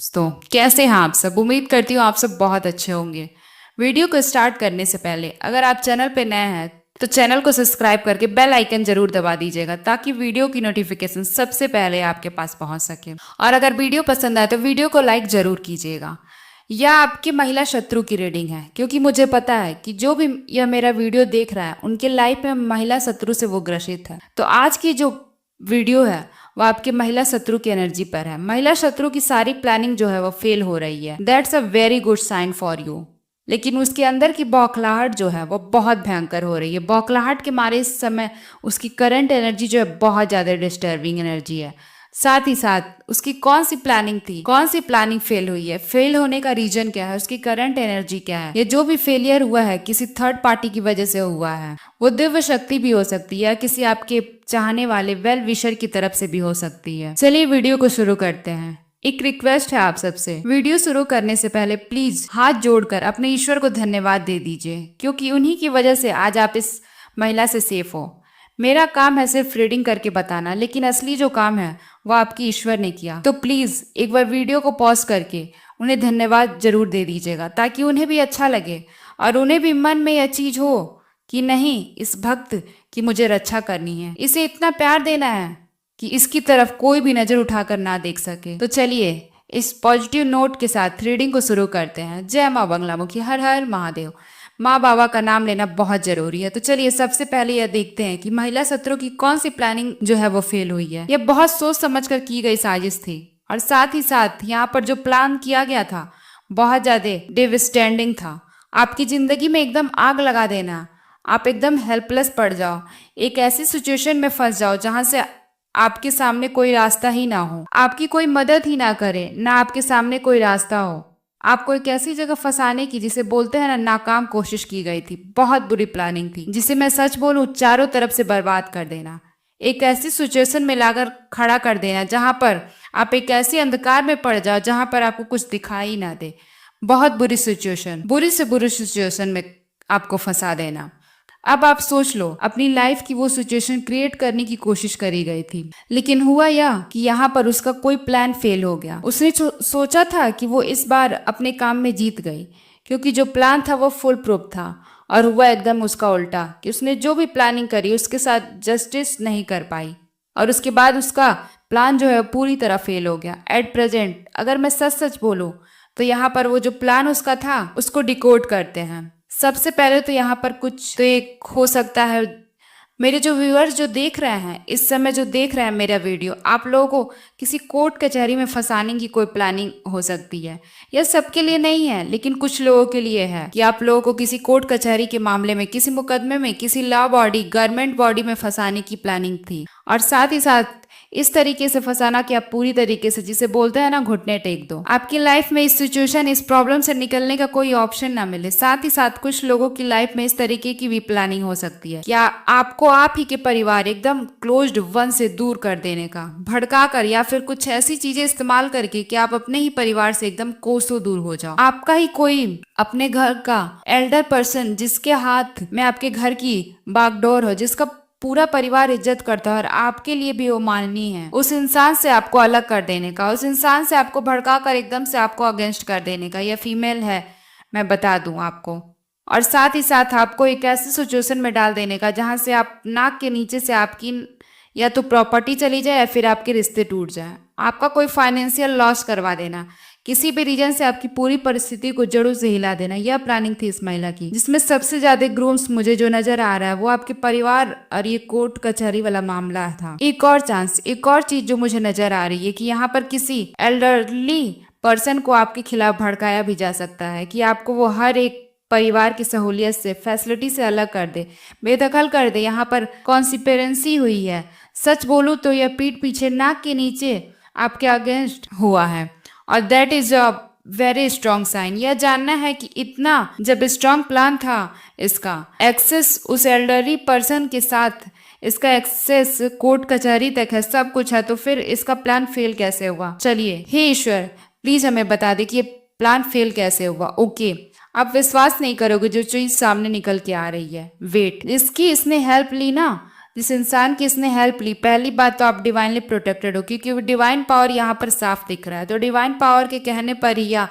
दोस्तों, कैसे हैं आप सब। उम्मीद करती हूँ आप सब बहुत अच्छे होंगे। वीडियो को स्टार्ट करने से पहले अगर आप चैनल पे नए हैं तो चैनल को सब्सक्राइब करके बेल आइकन जरूर दबा दीजिएगा ताकि वीडियो की नोटिफिकेशन सबसे पहले आपके पास पहुंच सके। और अगर वीडियो पसंद आए तो वीडियो को लाइक जरूर कीजिएगा। यह आपकी महिला शत्रु की रीडिंग है, क्योंकि मुझे पता है कि जो भी यह मेरा वीडियो देख रहा है उनके लाइफ में महिला शत्रु से वो ग्रसित है। तो आज की जो वीडियो है वो आपके महिला शत्रु की एनर्जी पर है। महिला शत्रु की सारी प्लानिंग जो है वो फेल हो रही है। That's a very good sign for you. लेकिन उसके अंदर की बौखलाहट जो है वो बहुत भयंकर हो रही है। बौखलाहट के मारे इस समय उसकी करंट एनर्जी जो है बहुत ज्यादा डिस्टर्बिंग एनर्जी है। साथ ही साथ उसकी कौन सी प्लानिंग थी, कौन सी प्लानिंग फेल हुई है, फेल होने का रीजन क्या है, उसकी करंट एनर्जी क्या है। ये जो भी फेलियर हुआ है किसी थर्ड पार्टी की वजह से हुआ है। वो दिव्य शक्ति भी हो सकती है, किसी आपके चाहने वाले वेल विशर की तरफ से भी हो सकती है। चलिए वीडियो को शुरू करते हैं। एक रिक्वेस्ट है आप सबसे, वीडियो शुरू करने से पहले प्लीज हाथ जोड़कर अपने ईश्वर को धन्यवाद दे दीजिए, क्योंकि उन्हीं की वजह से आज आप इस महिला से सेफ हो। मेरा काम है सिर्फ रीडिंग करके बताना, लेकिन असली जो काम है वो आपकी ईश्वर ने किया। तो प्लीज एक बार वीडियो को पॉज करके उन्हें धन्यवाद जरूर दे दीजिएगा, ताकि उन्हें भी अच्छा लगे और उन्हें भी मन में यह चीज हो कि नहीं, इस भक्त की मुझे रक्षा करनी है, इसे इतना प्यार देना है कि इसकी तरफ कोई भी नजर उठाकर ना देख सके। तो चलिए इस पॉजिटिव नोट के साथ रीडिंग को शुरू करते हैं। जय माँ बंगलामुखी, हर हर महादेव। माँ बाबा का नाम लेना बहुत जरूरी है। तो चलिए सबसे पहले यह देखते हैं कि महिला शत्रु की कौन सी प्लानिंग जो है वो फेल हुई है। यह बहुत सोच समझ कर की गई साजिश थी, और साथ ही साथ यहाँ पर जो प्लान किया गया था बहुत ज्यादा डिविस्टैंडिंग था। आपकी जिंदगी में एकदम आग लगा देना, आप एकदम हेल्पलेस पड़ जाओ, एक ऐसी सिचुएशन में फंस जाओ जहां से आपके सामने कोई रास्ता ही ना हो, आपकी कोई मदद ही ना करे, ना आपके सामने कोई रास्ता हो। आपको एक ऐसी जगह फंसाने की, जिसे बोलते हैं ना, नाकाम कोशिश की गई थी। बहुत बुरी प्लानिंग थी, जिसे मैं सच बोलूं चारों तरफ से बर्बाद कर देना, एक ऐसी सिचुएशन में लाकर खड़ा कर देना जहां पर आप एक ऐसे अंधकार में पड़ जाओ जहां पर आपको कुछ दिखाई ना दे। बहुत बुरी सिचुएशन, बुरी से बुरी सिचुएशन में आपको फंसा देना। अब आप सोच लो, अपनी लाइफ की वो सिचुएशन क्रिएट करने की कोशिश करी गई थी, लेकिन हुआ यह कि यहाँ पर उसका कोई प्लान फेल हो गया। उसने सोचा था कि वो इस बार अपने काम में जीत गई, क्योंकि जो प्लान था वो फुल प्रूफ था, और हुआ एकदम उसका उल्टा कि उसने जो भी प्लानिंग करी उसके साथ जस्टिस नहीं कर पाई, और उसके बाद उसका प्लान जो है पूरी तरह फेल हो गया। एट प्रेजेंट अगर मैं सच सच बोलूं तो यहाँ पर वो जो प्लान उसका था उसको डिकोड करते हैं। सबसे पहले तो यहाँ पर कुछ तो एक हो सकता है, मेरे जो व्यूअर्स जो देख रहे हैं इस समय, जो देख रहे हैं मेरा वीडियो, आप लोगों को किसी कोर्ट कचहरी में फंसाने की कोई प्लानिंग हो सकती है। यह सबके लिए नहीं है, लेकिन कुछ लोगों के लिए है कि आप लोगों को किसी कोर्ट कचहरी के मामले में, किसी मुकदमे में, किसी लॉ बॉडी, गवर्नमेंट बॉडी में फंसाने की प्लानिंग थी। और साथ ही साथ इस तरीके से फंसाना कि आप पूरी तरीके से, जिसे बोलते हैं ना, घुटने टेक दो। आपकी लाइफ में इस सिचुएशन, इस प्रॉब्लम से निकलने का कोई ऑप्शन ना मिले। साथ ही साथ कुछ लोगों की लाइफ में इस तरीके की भी प्लानिंग हो सकती है, क्या आपको आप ही के परिवार, एकदम क्लोज्ड वन से दूर कर देने का, भड़का कर, या फिर कुछ ऐसी चीजें इस्तेमाल करके कि आप अपने ही परिवार से एकदम कोसों दूर हो जाओ। आपका ही कोई अपने घर का एल्डर पर्सन, जिसके हाथ में आपके घर की बागडोर हो, जिसका पूरा परिवार इज्जत करता है और आपके लिए भी वो माननीय है, उस इंसान से आपको अलग कर देने का, उस इंसान से आपको भड़का कर एकदम से आपको अगेंस्ट कर देने का। यह फीमेल है, मैं बता दूं आपको। और साथ ही साथ आपको एक ऐसी सिचुएशन में डाल देने का जहां से आप नाक के नीचे से आपकी या तो प्रॉपर्टी चली जाए या फिर आपके रिश्ते टूट जाए, आपका कोई फाइनेंशियल लॉस करवा देना, किसी भी रीजन से आपकी पूरी परिस्थिति को जड़ों से हिला देना। यह प्लानिंग थी इस महिला की, जिसमें सबसे ज्यादा ग्रूम्स मुझे जो नजर आ रहा है वो आपके परिवार और ये कोर्ट कचहरी वाला मामला था। एक और चांस, एक और चीज जो मुझे नजर आ रही है कि यहाँ पर किसी एल्डरली पर्सन को आपके खिलाफ भड़काया भी जा सकता है, कि आपको वो हर एक परिवार की सहूलियत से, फैसिलिटी से अलग कर दे, बेदखल कर दे। यहाँ पर कॉन्स्पिरेंसी हुई है। सच बोलूं तो यह पीठ पीछे, नाक के नीचे आपके अगेंस्ट हुआ है, और that is a very strong sign. यह जानना है कि इतना जब स्ट्रॉन्ग प्लान था, इसका एक्सेस उस एल्डरली पर्सन के साथ, इसका एक्सेस कोर्ट कचहरी तक है, सब कुछ है, तो फिर इसका प्लान फेल कैसे हुआ। चलिए, हे ईश्वर प्लीज हमें बता दे कि ये प्लान फेल कैसे हुआ। ओके, आप विश्वास नहीं करोगे जो चीज सामने निकल के आ रही है। वेट, इसकी इसने हेल्प ली ना, जिस इंसान की इसने हेल्प ली, पहली बात तो आप डिवाइनली प्रोटेक्टेड हो, क्योंकि डिवाइन पावर यहाँ पर साफ दिख रहा है। तो डिवाइन पावर के कहने पर ही या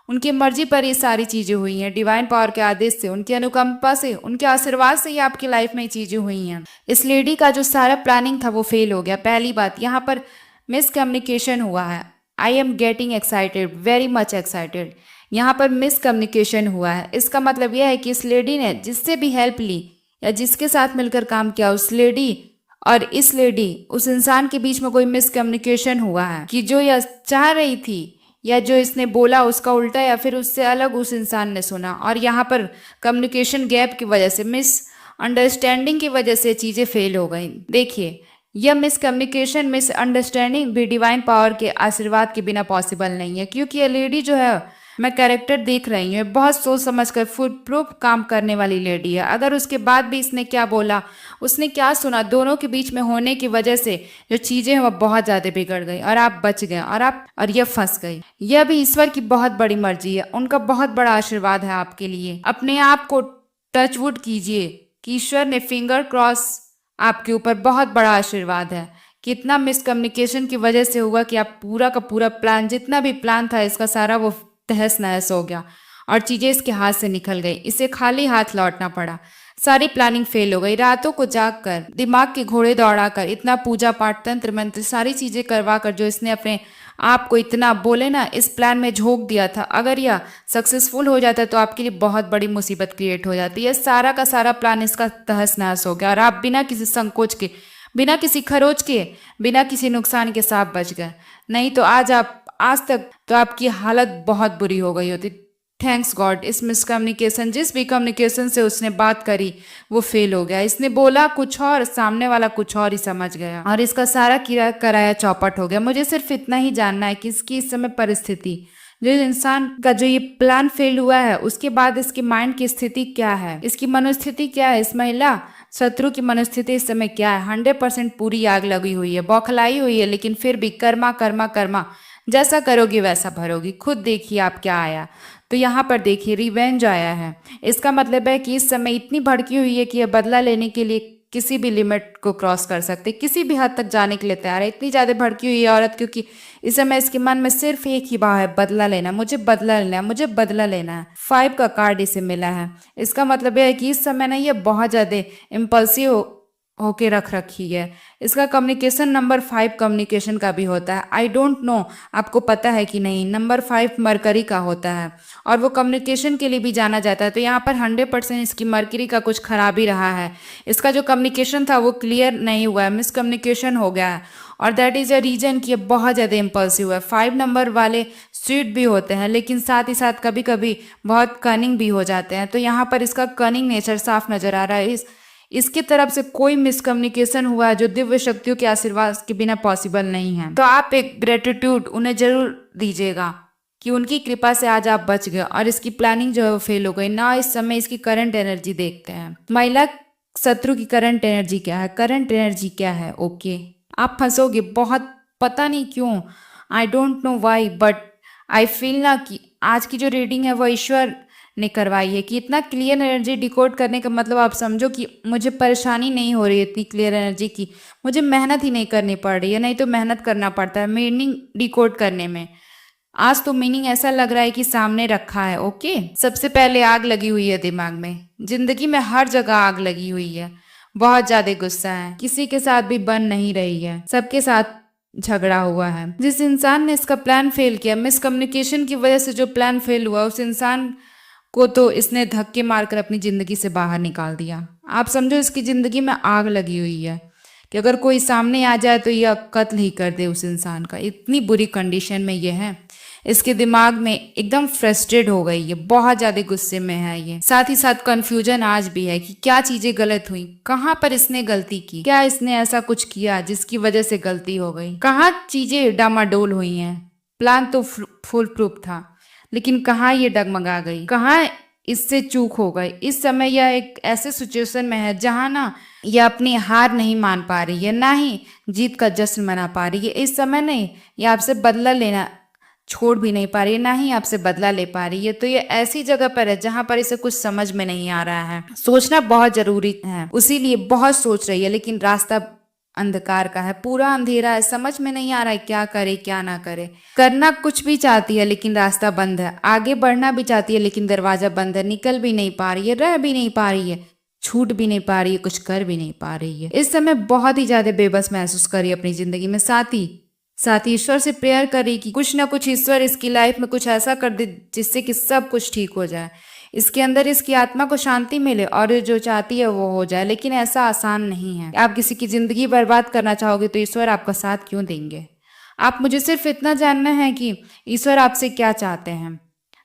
उनकी मर्जी पर ये सारी चीजें हुई हैं। डिवाइन पावर के आदेश से, उनकी अनुकंपा से, उनके आशीर्वाद से ही आपकी लाइफ में ये चीजें हुई हैं। इस लेडी का जो सारा प्लानिंग था वो फेल हो गया। पहली बात, यहाँ पर मिसकम्युनिकेशन हुआ है। I am getting excited, very much excited. यहाँ पर मिसकम्युनिकेशन हुआ है। इसका मतलब यह है कि इस लेडी ने जिससे भी हेल्प ली या जिसके साथ मिलकर काम किया, उस लेडी और इस लेडी, उस इंसान के बीच में कोई मिसकम्युनिकेशन हुआ है कि जो यह चाह रही थी या जो इसने बोला उसका उल्टा या फिर उससे अलग उस इंसान ने सुना। और यहाँ पर कम्युनिकेशन गैप की वजह से, मिस अंडरस्टैंडिंग की वजह से चीज़ें फेल हो गई। देखिए, यह मिसकम्युनिकेशन, मिसअंडरस्टैंडिंग भी डिवाइन पावर के आशीर्वाद के बिना पॉसिबल नहीं है, क्योंकि ये लेडी जो है, मैं कैरेक्टर देख रही हूँ, बहुत सोच समझ कर फुल प्रूफ काम करने वाली लेडी है। अगर उसके बाद भी इसने क्या बोला, उसने क्या सुना, दोनों के बीच में होने की वजह से जो चीजें हैं वह बहुत ज्यादा बिगड़ गई और आप बच गए और यह फंस गई। यह भी ईश्वर की बहुत बड़ी मर्जी है, उनका बहुत बड़ा आशीर्वाद है आपके लिए। अपने आप को टचवुड कीजिए कि ईश्वर ने फिंगर क्रॉस आपके ऊपर बहुत बड़ा आशीर्वाद है। कितना मिसकम्युनिकेशन की वजह से हुआ कि आप पूरा का पूरा प्लान, जितना भी प्लान था इसका सारा, वो तहस नहस हो गया और चीजें इसके हाथ से निकल गई। इसे खाली हाथ लौटना पड़ा। सारी प्लानिंग फेल हो गई। रातों को जागकर, दिमाग के घोड़े दौड़ाकर, इतना पूजा पाठ, तंत्र मंत्र, सारी चीजें करवाकर जो इसने अपने आप को इतना बोले ना इस प्लान में झोंक दिया था, अगर यह सक्सेसफुल हो जाता तो आपके लिए बहुत बड़ी मुसीबत क्रिएट हो जाती है। सारा का सारा प्लान इसका तहस नहस हो गया और आप बिना किसी संकोच के, बिना किसी खरोच के, बिना किसी नुकसान के साथ बच गए। नहीं तो आज तक तो आपकी हालत बहुत बुरी हो गई होती। थैंक्स गॉड, इस मिसकम्युनिकेशन, जिस भी कम्युनिकेशन से उसने बात करी वो फेल हो गया। इसने बोला कुछ और, सामने वाला कुछ और ही समझ गया और इसका सारा किया कराया चौपट हो गया। मुझे सिर्फ इतना ही जानना है कि इसकी इस समय परिस्थिति, जो इंसान का जो ये प्लान फेल हुआ है, उसके बाद इसकी माइंड की स्थिति क्या है, इसकी मनोस्थिति क्या है, इस महिला शत्रु की मनोस्थिति इस समय क्या है। 100% पूरी आग लगी हुई है, बौखलाई हुई है, लेकिन फिर भी कर्मा कर्मा कर्मा, जैसा करोगी वैसा भरोगी। खुद देखिए आप क्या आया। तो यहाँ पर देखिए रिवेंज आया है। इसका मतलब है कि इस समय इतनी भड़की हुई है कि यह बदला लेने के लिए किसी भी लिमिट को क्रॉस कर सकते, किसी भी हद तक जाने के लिए तैयार है। इतनी ज़्यादा भड़की हुई है औरत, क्योंकि इस समय इसके मन में सिर्फ एक ही भाव है, बदला लेना, मुझे बदला लेना है, मुझे बदला लेना है। 5 का कार्ड इसे मिला है। इसका मतलब यह है कि इस समय ना ये बहुत ज़्यादा इम्पल्सिव होके रख रखी है। इसका कम्युनिकेशन नंबर 5 कम्युनिकेशन का भी होता है। आई डोंट नो आपको पता है कि नहीं, नंबर 5 मरकरी का होता है और वो कम्युनिकेशन के लिए भी जाना जाता है। तो यहाँ पर 100% इसकी मरकरी का कुछ खराबी रहा है। इसका जो कम्युनिकेशन था वो क्लियर नहीं हुआ है, मिसकम्युनिकेशन हो गया है और दैट इज़ अ रीजन कि ये बहुत ज़्यादा इम्पल्सिव है। 5 नंबर वाले स्वीट भी होते हैं, लेकिन साथ ही साथ कभी कभी बहुत कनिंग भी हो जाते हैं। तो यहाँ पर इसका कनिंग नेचर साफ नजर आ रहा है। इसकी तरफ से कोई मिसकम्युनिकेशन हुआ है जो दिव्य शक्तियों के आशीर्वाद के बिना पॉसिबल नहीं है। तो आप एक ग्रेटिट्यूड उन्हें जरूर दीजिएगा कि उनकी कृपा से आज आप बच गए और इसकी प्लानिंग जो है वो फेल हो गई ना। इस समय इसकी करंट एनर्जी देखते हैं। महिला शत्रु की करंट एनर्जी क्या है, करंट एनर्जी क्या है। ओके, आप फंसोगे बहुत, पता नहीं क्यों, I don't know why, but I feel ना कि आज की जो रीडिंग है वो ईश्वर ने करवाई है कि इतना क्लियर एनर्जी डिकोड करने का मतलब आप समझो कि मुझे परेशानी नहीं हो रही है इतनी क्लियर एनर्जी की, मुझे मेहनत ही नहीं करनी पड़ रही है। नहीं तो मेहनत करना पड़ता है मीनिंग डिकोड करने में। आज तो मीनिंग ऐसा लग रहा है कि सामने रखा है। ओके, सबसे पहले आग लगी हुई है दिमाग में, जिंदगी में हर जगह आग लगी हुई है, बहुत ज्यादा गुस्सा है, किसी के साथ भी बन नहीं रही है, सबके साथ झगड़ा हुआ है। जिस इंसान ने इसका प्लान फेल किया, मिसकम्युनिकेशन की वजह से जो प्लान फेल हुआ, उस इंसान को तो इसने धक्के मारकर अपनी जिंदगी से बाहर निकाल दिया। आप समझो इसकी जिंदगी में आग लगी हुई है कि अगर कोई सामने आ जाए तो यह कत्ल ही कर दे उस इंसान का। इतनी बुरी कंडीशन में ये है। इसके दिमाग में एकदम फ्रस्ट्रेट हो गई है, बहुत ज्यादा गुस्से में है ये। साथ ही साथ कंफ्यूजन आज भी है कि क्या चीजें गलत हुई, कहाँ पर इसने गलती की, क्या इसने ऐसा कुछ किया जिसकी वजह से गलती हो गई, कहाँ चीजें डामाडोल हुई हैं। प्लान तो फुल प्रूफ था, लेकिन कहाँ ये डगमगा गई, कहाँ इससे चूक हो गई। इस समय यह एक ऐसे सिचुएशन में है जहाँ ना यह अपनी हार नहीं मान पा रही है, ना ही जीत का जश्न मना पा रही है। इस समय नहीं, यह आपसे बदला लेना छोड़ भी नहीं पा रही है, ना ही आपसे बदला ले पा रही है। तो ये ऐसी जगह पर है जहां पर इसे कुछ समझ में नहीं आ रहा है। सोचना बहुत जरूरी है, उसीलिए बहुत सोच रही है, लेकिन रास्ता अंधकार का है, पूरा अंधेरा है, समझ में नहीं आ रहा है क्या करे क्या ना करे। करना कुछ भी चाहती है लेकिन रास्ता बंद है, आगे बढ़ना भी चाहती है लेकिन दरवाजा बंद है, निकल भी नहीं पा रही है, रह भी नहीं पा रही है, छूट भी नहीं पा रही है, कुछ कर भी नहीं पा रही है। इस समय बहुत ही ज्यादा बेबस महसूस कर रही है अपनी जिंदगी में। साथ ही ईश्वर से प्रेयर करी कि कुछ ना कुछ ईश्वर इसकी लाइफ में कुछ ऐसा कर दे जिससे कि सब कुछ ठीक हो जाए, इसके अंदर इसकी आत्मा को शांति मिले और जो चाहती है वो हो जाए। लेकिन ऐसा आसान नहीं है। आप किसी की जिंदगी बर्बाद करना चाहोगे तो ईश्वर आपका साथ क्यों देंगे? आप मुझे सिर्फ इतना जानना है कि ईश्वर आपसे क्या चाहते हैं।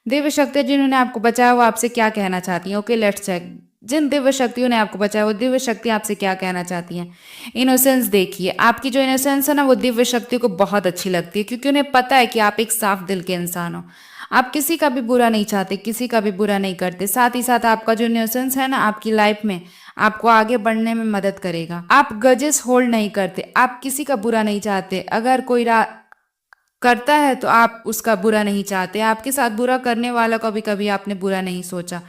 दिव्य शक्तियां जिन्होंने आपको बचाया वो आपसे क्या कहना चाहती हैं? Okay, let's check. जिन दिव्य शक्तियों ने आपको बचाया वो दिव्य शक्ति आपसे क्या कहना चाहती हैं? इनोसेंस देखिए, आपकी जो इनोसेंस है ना वो दिव्य शक्ति को बहुत अच्छी लगती है, क्योंकि उन्हें पता है कि आप एक साफ दिल के इंसान हो। आप किसी का भी बुरा नहीं चाहते, किसी का भी बुरा नहीं करते। साथ ही साथ आपका जो इनोसेंस है ना आपकी लाइफ में आपको आगे बढ़ने में मदद करेगा। आप गजेस होल्ड नहीं करते, आप किसी का बुरा नहीं चाहते। अगर कोई करता है तो आप उसका बुरा नहीं चाहते, आपके साथ बुरा करने वाला को भी कभी आपने बुरा नहीं सोचा।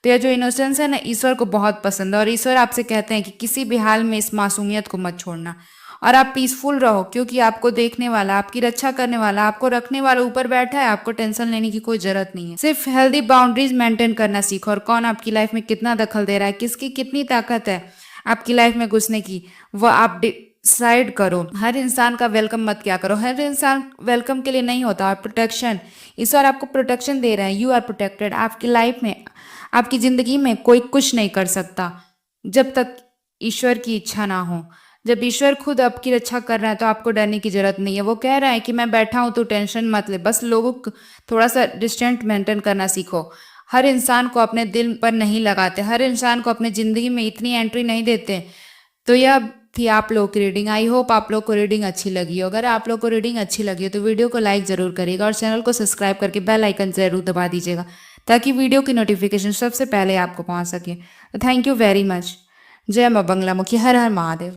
तो यह जो इनोसेंस है ना ईश्वर को बहुत पसंद है, और ईश्वर आपसे कहते हैं कि किसी भी हाल में इस मासूमियत को मत छोड़ना और आप पीसफुल रहो, क्योंकि आपको देखने वाला, आपकी रक्षा करने वाला, आपको रखने वाला ऊपर बैठा है। आपको टेंशन लेने की कोई जरूरत नहीं है। सिर्फ हेल्दी बाउंड्रीज मेंटेन करना सीखो, और कौन आपकी लाइफ में कितना दखल दे रहा है, किसकी कितनी ताकत है आपकी लाइफ में घुसने की, वह आप डिसाइड करो। हर इंसान का वेलकम मत क्या करो, हर इंसान वेलकम के लिए नहीं होता। प्रोटेक्शन, ईश्वर आपको प्रोटेक्शन दे रहे हैं। You are protected. आपकी लाइफ में, आपकी जिंदगी में कोई कुछ नहीं कर सकता जब तक ईश्वर की इच्छा ना हो। जब ईश्वर खुद आपकी रक्षा कर रहा है तो आपको डरने की जरूरत नहीं है। वो कह रहा है कि मैं बैठा हूं तो टेंशन मत ले, बस लोगों को थोड़ा सा डिस्टेंट मेंटेन करना सीखो। हर इंसान को अपने दिल पर नहीं लगाते, हर इंसान को अपनी जिंदगी में इतनी एंट्री नहीं देते। तो यह थी आप लोगों की रीडिंग। आई होप आप लोग को रीडिंग अच्छी लगी हो। अगर आप लोग को रीडिंग अच्छी लगी हो तो वीडियो को लाइक जरूर करिएगा और चैनल को सब्सक्राइब करके बेल आइकन जरूर दबा दीजिएगा, ताकि वीडियो की नोटिफिकेशन सबसे पहले आपको पहुंच सके। Thank you very much. जय मां बंगला मुखी। हर हर महादेव।